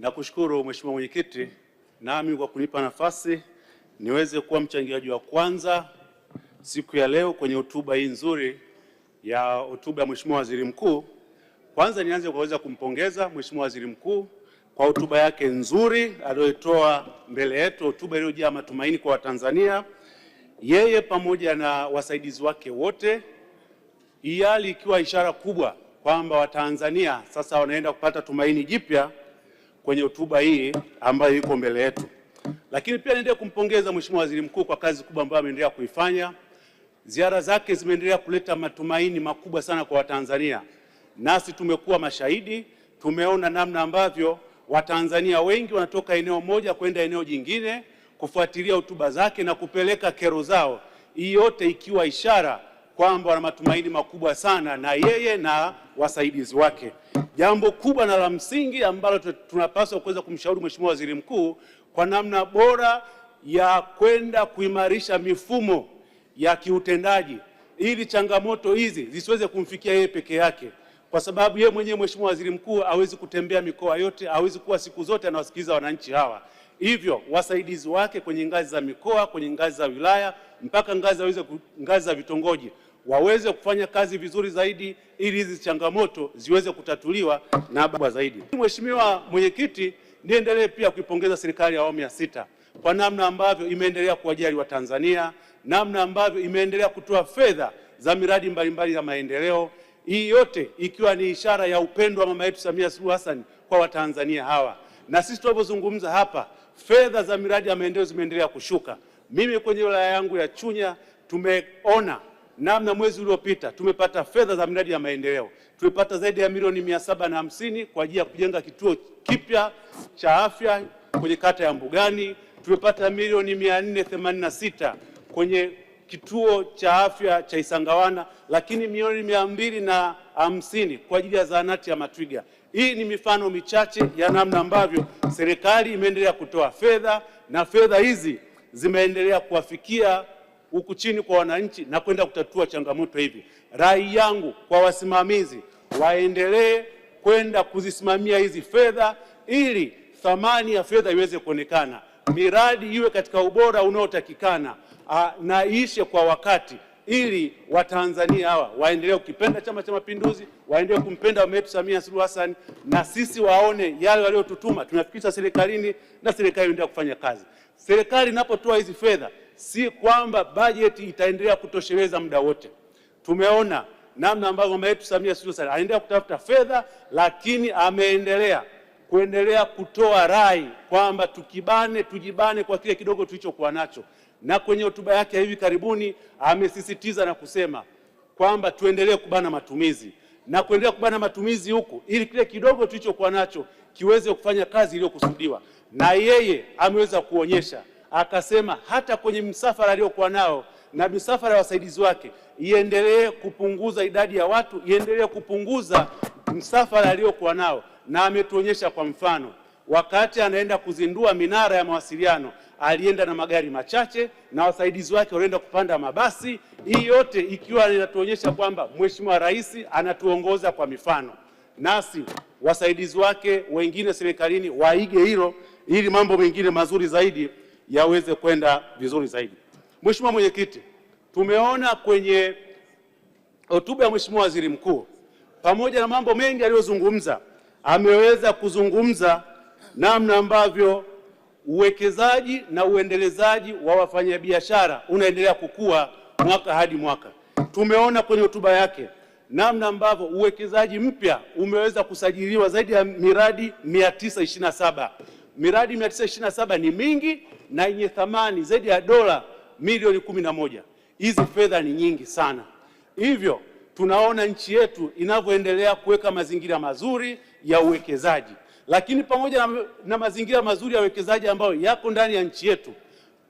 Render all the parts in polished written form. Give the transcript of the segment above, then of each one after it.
Nakushukuru Mheshimiwa Mwenyekiti, nami kwa kunipa nafasi niweze kuwa mchangiaji wa kwanza siku ya leo kwenye hotuba hii nzuri ya hotuba ya Mheshimiwa Waziri Mkuu. Kwanza nianze kwa kuweza kumpongeza Mheshimiwa Waziri Mkuu kwa hotuba yake nzuri aliyoitoa mbele yetu, hotuba iliyojaa matumaini kwa Watanzania, yeye pamoja na wasaidizi wake wote, hali ikiwa ishara kubwa kwamba Watanzania sasa wanaenda kupata tumaini jipya kwenye hotuba hii ambayo iko mbele yetu. Lakini pia niendelee kumpongeza Mheshimiwa Waziri Mkuu kwa kazi kubwa ambayo ameendelea kuifanya. Ziara zake zimeendelea kuleta matumaini makubwa sana kwa Watanzania. Nasi tumekuwa mashahidi, tumeona namna ambavyo Watanzania wengi wanatoka eneo moja kwenda eneo jingine kufuatilia hotuba zake na kupeleka kero zao. Hii yote ikiwa ishara kwamba wana matumaini makubwa sana na yeye na wasaidizi wake. Jambo kubwa na la msingi ambalo tunapaswa kuweza kumshauri Mheshimiwa Waziri Mkuu kwa namna bora ya kwenda kuimarisha mifumo ya kiutendaji ili changamoto hizi zisiweze kumfikia yeye peke yake, kwa sababu yeye mwenyewe Mheshimiwa Waziri Mkuu hawezi kutembea mikoa yote, hawezi kuwa siku zote anawasikiliza wananchi hawa. Hivyo wasaidizi wake kwenye ngazi za mikoa, kwenye ngazi za wilaya, mpaka ngazi za vitongoji waweze kufanya kazi vizuri zaidi ili hizi changamoto ziweze kutatuliwa na baba zaidi. Mheshimiwa Mwenyekiti, niendelee pia kuipongeza serikali ya awamu ya 6 kwa namna ambavyo imeendelea kuwajali Watanzania, namna ambavyo imeendelea kutoa fedha za miradi mbalimbali ya maendeleo. Hii yote ikiwa ni ishara ya upendo wa mama yetu Samia Suluhu Hassan kwa Watanzania hawa. Na sisi tunavyozungumza hapa, fedha za miradi ya maendeleo zimeendelea kushuka. Mimi kwenye wilaya yangu ya Chunya tumeona namna mwezi uliopita tumepata fedha za miradi ya maendeleo. Tumepata zaidi ya milioni 750 kwa ajili ya kujenga kituo kipya cha afya kwenye kata ya Mbugani. Tumepata milioni 486 kwenye kituo cha afya cha Isangawana, lakini milioni 250 kwa ajili ya zahanati ya Matwiga. Hii ni mifano michache ya namna ambavyo serikali imeendelea kutoa fedha na fedha hizi zimeendelea kuwafikia huku chini kwa wananchi na kwenda kutatua changamoto hivi. Rai yangu kwa wasimamizi, waendelee kwenda kuzisimamia hizi fedha ili thamani ya fedha iweze kuonekana, miradi iwe katika ubora unaotakikana na iishe kwa wakati, ili Watanzania hawa waendelee kukipenda Chama cha Mapinduzi, waendelee kumpenda mama yetu Samia Suluhu Hassan, na sisi waone yale waliotutuma tunafikisha serikalini na serikali iendelee kufanya kazi. Serikali inapotoa hizi fedha si kwamba bajeti itaendelea kutosheleza muda wote. Tumeona namna ambavyo mama yetu Samia Suluhu Hassan anaendelea kutafuta fedha, lakini ameendelea kutoa rai kwamba tujibane kwa kile kidogo tulichokuwa nacho. Na kwenye hotuba yake ya hivi karibuni amesisitiza na kusema kwamba tuendelee kubana matumizi na kuendelea kubana matumizi huku ili kile kidogo tulichokuwa nacho kiweze kufanya kazi iliyokusudiwa. Na yeye ameweza kuonyesha, akasema hata kwenye msafara aliyokuwa nao na misafara ya wasaidizi wake iendelee kupunguza idadi ya watu, iendelee kupunguza msafara aliyokuwa nao. Na ametuonyesha kwa mfano, wakati anaenda kuzindua minara ya mawasiliano alienda na magari machache na wasaidizi wake walienda kupanda mabasi. Hii yote ikiwa inatuonyesha kwamba Mheshimiwa Rais anatuongoza kwa mifano, nasi wasaidizi wake wengine serikalini waige hilo ili mambo mengine mazuri zaidi yaweze kwenda vizuri zaidi. Mheshimiwa Mwenyekiti, tumeona kwenye hotuba ya Mheshimiwa Waziri Mkuu, pamoja na mambo mengi aliyozungumza, ameweza kuzungumza namna ambavyo uwekezaji na uendelezaji wa wafanyabiashara unaendelea kukua mwaka hadi mwaka. Tumeona kwenye hotuba yake namna ambavyo uwekezaji mpya umeweza kusajiliwa zaidi ya miradi 927. Miradi 927 ni mingi na yenye thamani zaidi ya dola milioni 11. Hizi fedha ni nyingi sana. Hivyo tunaona nchi yetu inavyoendelea kuweka mazingira mazuri ya uwekezaji. Lakini pamoja na mazingira mazuri ya uwekezaji ambayo yako ndani ya nchi yetu,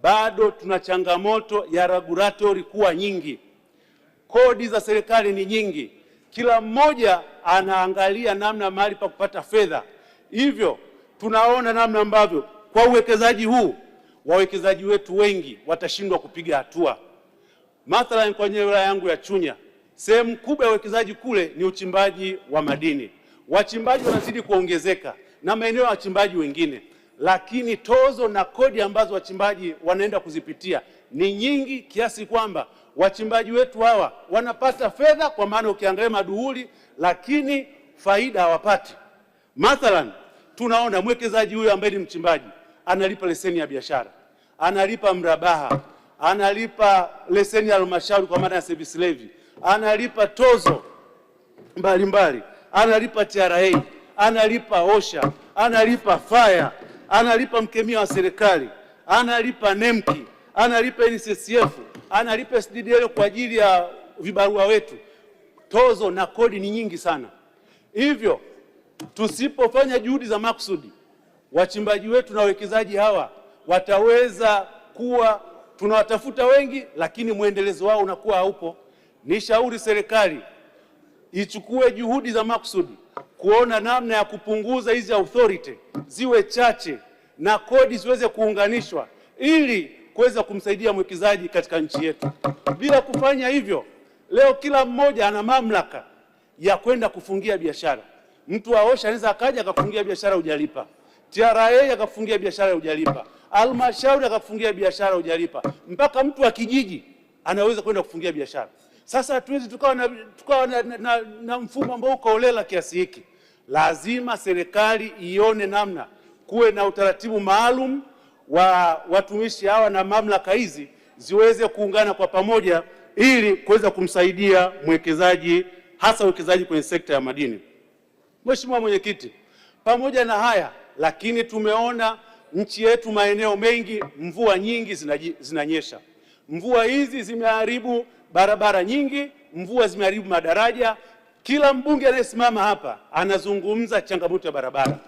bado tuna changamoto ya regulatory kuwa nyingi. Kodi za serikali ni nyingi. Kila mmoja anaangalia namna mahali pa kupata fedha. Hivyo tunaona namna ambavyo kwa uwekezaji huu wawekezaji wetu wengi watashindwa kupiga hatua. Mathalan kwenye wilaya yangu ya Chunya, sehemu kubwa ya uwekezaji kule ni uchimbaji wa madini. Wachimbaji wanazidi kuongezeka na maeneo ya wachimbaji wengine, lakini tozo na kodi ambazo wachimbaji wanaenda kuzipitia ni nyingi kiasi kwamba wachimbaji wetu hawa wanapata fedha, kwa maana ukiangalia maduhuli, lakini faida hawapati. Mathalan, tunaona mwekezaji huyo ambaye ni mchimbaji analipa leseni ya biashara, analipa mrabaha, analipa leseni ya halmashauri kwa maana ya service levy, analipa tozo mbalimbali, analipa TRA, analipa OSHA, analipa fire, analipa mkemia wa serikali, analipa NEMKI, analipa NSSF, analipa SDDL kwa ajili ya vibarua wetu. Tozo na kodi ni nyingi sana. Hivyo tusipofanya juhudi za makusudi, wachimbaji wetu na wawekezaji hawa wataweza kuwa tunawatafuta wengi, lakini mwendelezo wao unakuwa haupo. Nishauri serikali ichukue juhudi za makusudi kuona namna ya kupunguza hizi authority ziwe chache na kodi ziweze kuunganishwa ili kuweza kumsaidia mwekezaji katika nchi yetu. Bila kufanya hivyo, leo kila mmoja ana mamlaka ya kwenda kufungia biashara. Mtu wa OSHA anaweza akaja akafungia biashara hujalipa, TRA akafungia biashara hujalipa, halmashauri akafungia biashara hujalipa, mpaka mtu wa kijiji anaweza kwenda kufungia biashara. Sasa hatuwezi tukawa na mfumo ambao uko holela kiasi hiki. Lazima serikali ione namna kuwe na utaratibu maalum wa watumishi hawa na mamlaka hizi ziweze kuungana kwa pamoja ili kuweza kumsaidia mwekezaji, hasa uwekezaji kwenye sekta ya madini. Mheshimiwa Mwenyekiti, pamoja na haya lakini tumeona nchi yetu maeneo mengi mvua nyingi zinanyesha. Mvua hizi zimeharibu barabara nyingi, mvua zimeharibu madaraja. Kila mbunge anayesimama hapa anazungumza changamoto ya barabara.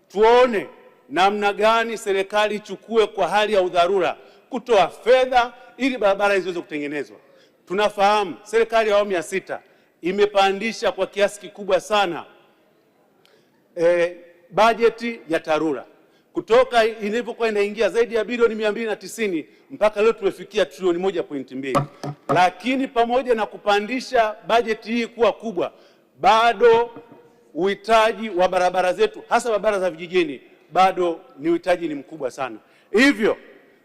Tuone namna gani serikali ichukue kwa hali ya udharura kutoa fedha ili barabara hizo ziweze kutengenezwa. Tunafahamu serikali ya awamu ya 6 imepandisha kwa kiasi kikubwa sana bajeti ya TARURA kutoka ilivyokuwa inaingia zaidi ya bilioni 290 mpaka leo tumefikia trilioni 1.2. Lakini pamoja na kupandisha bajeti hii kuwa kubwa, bado uhitaji wa barabara zetu, hasa barabara za vijijini, bado ni uhitaji ni mkubwa sana. Hivyo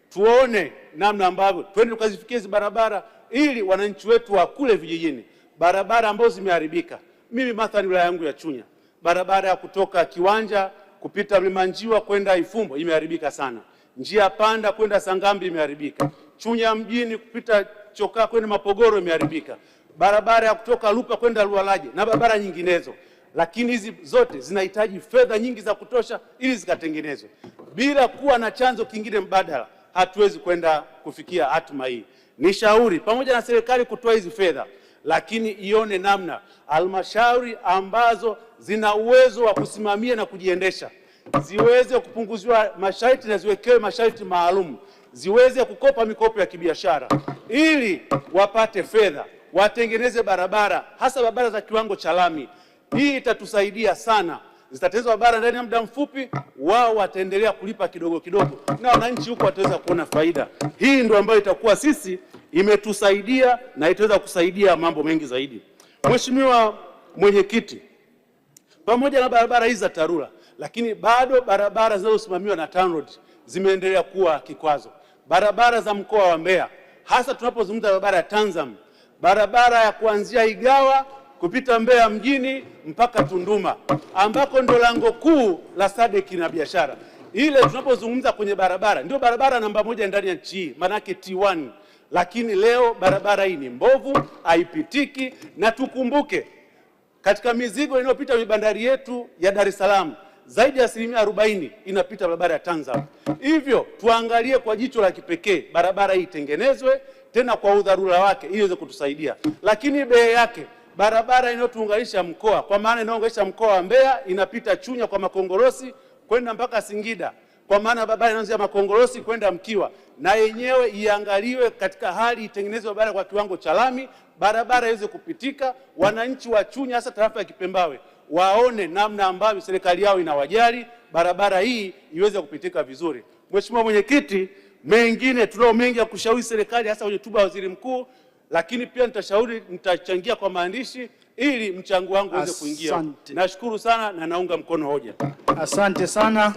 tuone namna ambavyo twende tukazifikia hizo barabara ili wananchi wetu wa kule vijijini, barabara ambazo zimeharibika. Mimi mathalan wilaya yangu ya Chunya, barabara ya kutoka Kiwanja kupita Mlimanjiwa kwenda Ifumbo imeharibika sana. Njia panda kwenda Sangambi imeharibika. Chunya mjini kupita Chokaa kwenda Mapogoro imeharibika. Barabara ya kutoka Lupa kwenda Lualaje na barabara nyinginezo. Lakini hizi zote zinahitaji fedha nyingi za kutosha ili zikatengenezwe. Bila kuwa na chanzo kingine mbadala, hatuwezi kwenda kufikia hatima hii. Nishauri pamoja na serikali kutoa hizi fedha, lakini ione namna halmashauri ambazo zina uwezo wa kusimamia na kujiendesha ziweze kupunguziwa masharti na ziwekewe masharti maalum, ziweze kukopa mikopo ya kibiashara ili wapate fedha, watengeneze barabara, hasa barabara za kiwango cha lami. Hii itatusaidia sana. Zitatengenezwa barabara ndani ya muda mfupi, wao wataendelea kulipa kidogo kidogo na wananchi huko wataweza kuona faida. Hii ndio ambayo itakuwa sisi imetusaidia na itaweza kusaidia mambo mengi zaidi. Mheshimiwa Mwenyekiti, pamoja na barabara hizi za TARURA, lakini bado barabara zinazosimamiwa na TANROADS zimeendelea kuwa kikwazo. Barabara za mkoa wa Mbeya, hasa tunapozungumza barabara ya Tanzam, barabara ya kuanzia Igawa kupita Mbeya mjini mpaka Tunduma, ambako ndo lango kuu la SADC na biashara. Ile tunapozungumza kwenye barabara, ndio barabara namba 1 ndani ya nchi hii, manake T1. Lakini leo barabara hii ni mbovu, haipitiki, na tukumbuke katika mizigo inayopita kwenye bandari yetu ya Dar es Salaam, zaidi ya 40% inapita barabara ya Tanzam. Hivyo tuangalie kwa jicho la kipekee barabara hii itengenezwe tena kwa udharura wake ili iweze kutusaidia. Lakini bei yake, barabara inayotuunganisha mkoa, kwa maana inaunganisha mkoa wa Mbeya, inapita Chunya kwa Makongorosi kwenda mpaka Singida, kwa maana barabara inaanzia Makongorosi kwenda Mkiwa, na yenyewe iangaliwe katika hali itengenezwe barabara kwa kiwango cha lami, barabara iweze kupitika. Wananchi wa Chunya, hasa tarafa ya Kipembawe, waone namna ambavyo serikali yao inawajali, barabara hii iweze kupitika vizuri. Mheshimiwa Mwenyekiti, mengine tunao mengi ya kushauri serikali, hasa kwenye hotuba ya Waziri Mkuu, lakini pia nitachangia kwa maandishi, ili mchango wangu uweze kuingia. Nashukuru sana na naunga mkono hoja. Asante sana.